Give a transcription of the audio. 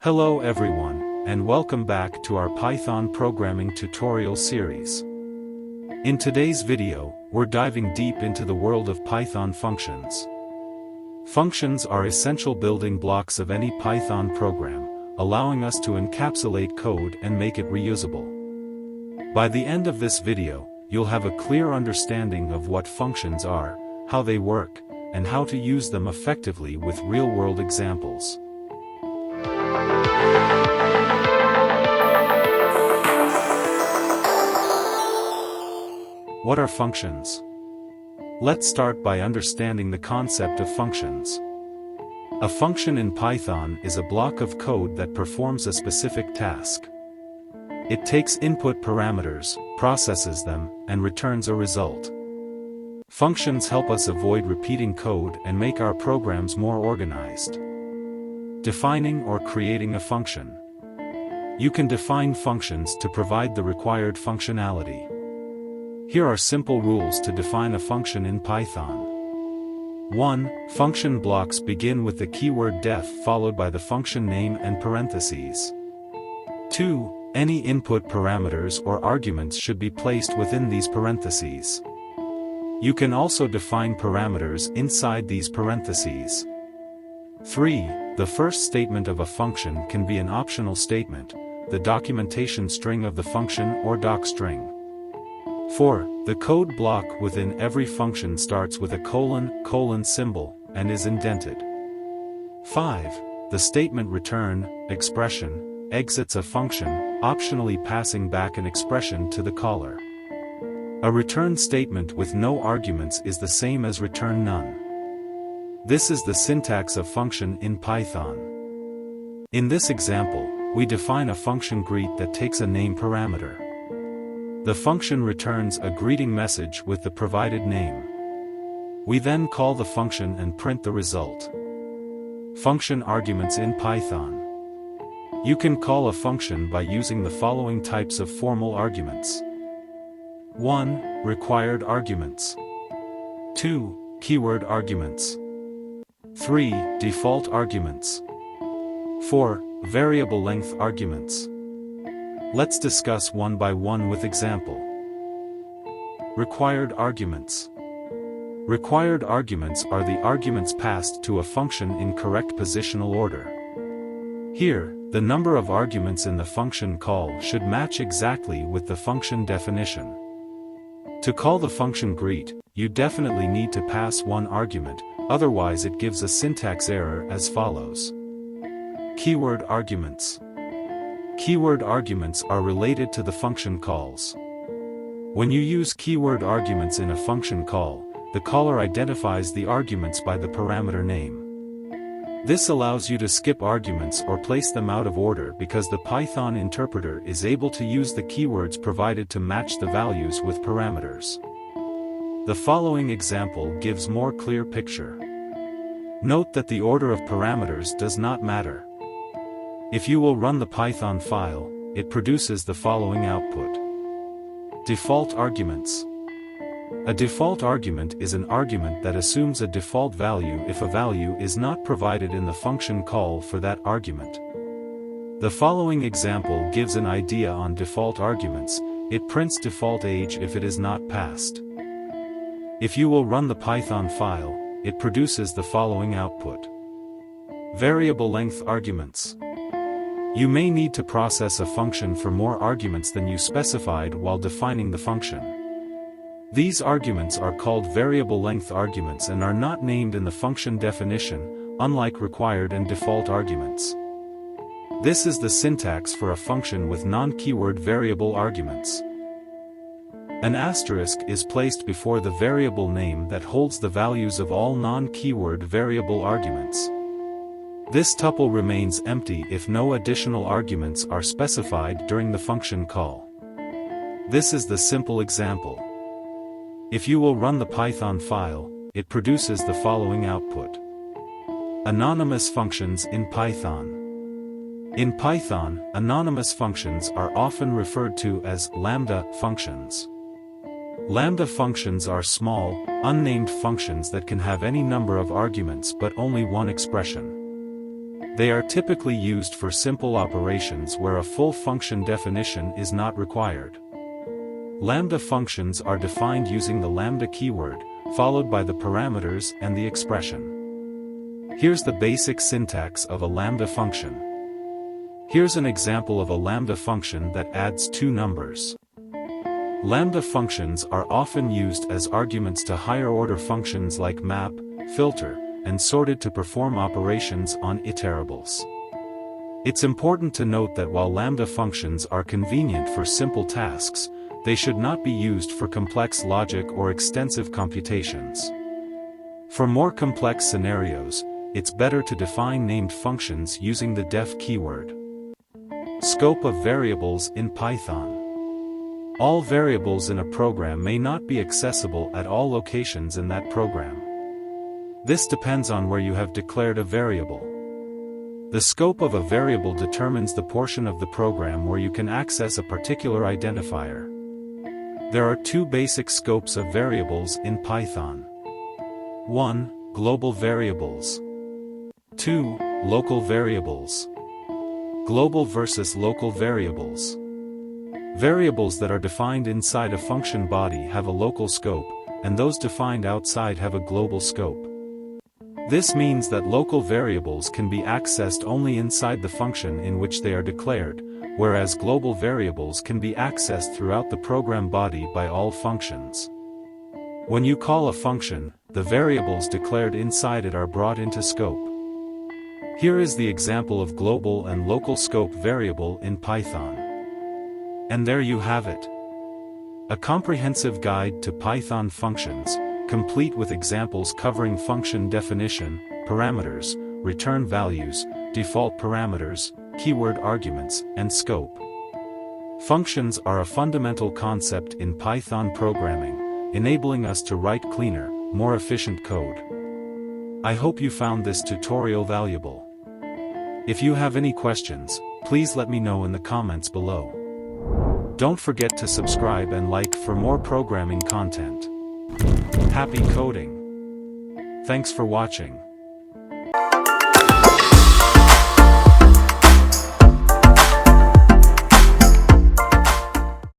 Hello everyone, and welcome back to our Python programming tutorial series. In today's video, we're diving deep into the world of Python functions. Functions are essential building blocks of any Python program, allowing us to encapsulate code and make it reusable. By the end of this video, you'll have a clear understanding of what functions are, how they work, and how to use them effectively with real-world examples. What are functions? Let's start by understanding the concept of functions. A function in Python is a block of code that performs a specific task. It takes input parameters, processes them, and returns a result. Functions help us avoid repeating code and make our programs more organized. Defining or creating a function. You can define functions to provide the required functionality. Here are simple rules to define a function in Python. 1. Function blocks begin with the keyword def followed by the function name and parentheses. 2. Any input parameters or arguments should be placed within these parentheses. You can also define parameters inside these parentheses. 3. The first statement of a function can be an optional statement, the documentation string of the function or docstring. 4. The code block within every function starts with a colon symbol, and is indented. 5. The statement return expression exits a function, optionally passing back an expression to the caller. A return statement with no arguments is the same as return none. This is the syntax of function in Python. In this example, we define a function greet that takes a name parameter. The function returns a greeting message with the provided name. We then call the function and print the result. Function arguments in Python. You can call a function by using the following types of formal arguments. 1. Required arguments. 2. Keyword arguments. 3. Default arguments. 4. Variable length arguments. Let's discuss one by one with example. Required arguments. Required arguments are the arguments passed to a function in correct positional order. Here, the number of arguments in the function call should match exactly with the function definition. To call the function greet, you definitely need to pass one argument, otherwise it gives a syntax error as follows. Keyword arguments. Keyword arguments are related to the function calls. When you use keyword arguments in a function call, the caller identifies the arguments by the parameter name. This allows you to skip arguments or place them out of order because the Python interpreter is able to use the keywords provided to match the values with parameters. The following example gives more clear picture. Note that the order of parameters does not matter. If you will run the Python file, it produces the following output. Default arguments. A default argument is an argument that assumes a default value if a value is not provided in the function call for that argument. The following example gives an idea on default arguments. It prints default age if it is not passed. If you will run the Python file, it produces the following output. Variable length arguments. You may need to process a function for more arguments than you specified while defining the function. These arguments are called variable length arguments and are not named in the function definition, unlike required and default arguments. This is the syntax for a function with non-keyword variable arguments. An asterisk is placed before the variable name that holds the values of all non-keyword variable arguments. This tuple remains empty if no additional arguments are specified during the function call. This is the simple example. If you will run the Python file, it produces the following output. Anonymous functions in Python. In Python, anonymous functions are often referred to as Lambda functions. Lambda functions are small, unnamed functions that can have any number of arguments but only one expression. They are typically used for simple operations where a full function definition is not required. Lambda functions are defined using the lambda keyword, followed by the parameters and the expression. Here's the basic syntax of a lambda function. Here's an example of a lambda function that adds two numbers. Lambda functions are often used as arguments to higher-order functions like map, filter, and sorted to perform operations on iterables. It's important to note that while lambda functions are convenient for simple tasks, they should not be used for complex logic or extensive computations. For more complex scenarios, it's better to define named functions using the def keyword. Scope of variables in Python. All variables in a program may not be accessible at all locations in that program. This depends on where you have declared a variable. The scope of a variable determines the portion of the program where you can access a particular identifier. There are two basic scopes of variables in Python. 1. Global variables. 2. Local variables. Global versus local variables. Variables that are defined inside a function body have a local scope, and those defined outside have a global scope. This means that local variables can be accessed only inside the function in which they are declared, whereas global variables can be accessed throughout the program body by all functions. When you call a function, the variables declared inside it are brought into scope. Here is the example of global and local scope variable in Python. And there you have it. A comprehensive guide to Python functions, complete with examples covering function definition, parameters, return values, default parameters, keyword arguments, and scope. Functions are a fundamental concept in Python programming, enabling us to write cleaner, more efficient code. I hope you found this tutorial valuable. If you have any questions, please let me know in the comments below. Don't forget to subscribe and like for more programming content. Happy coding! Thanks for watching.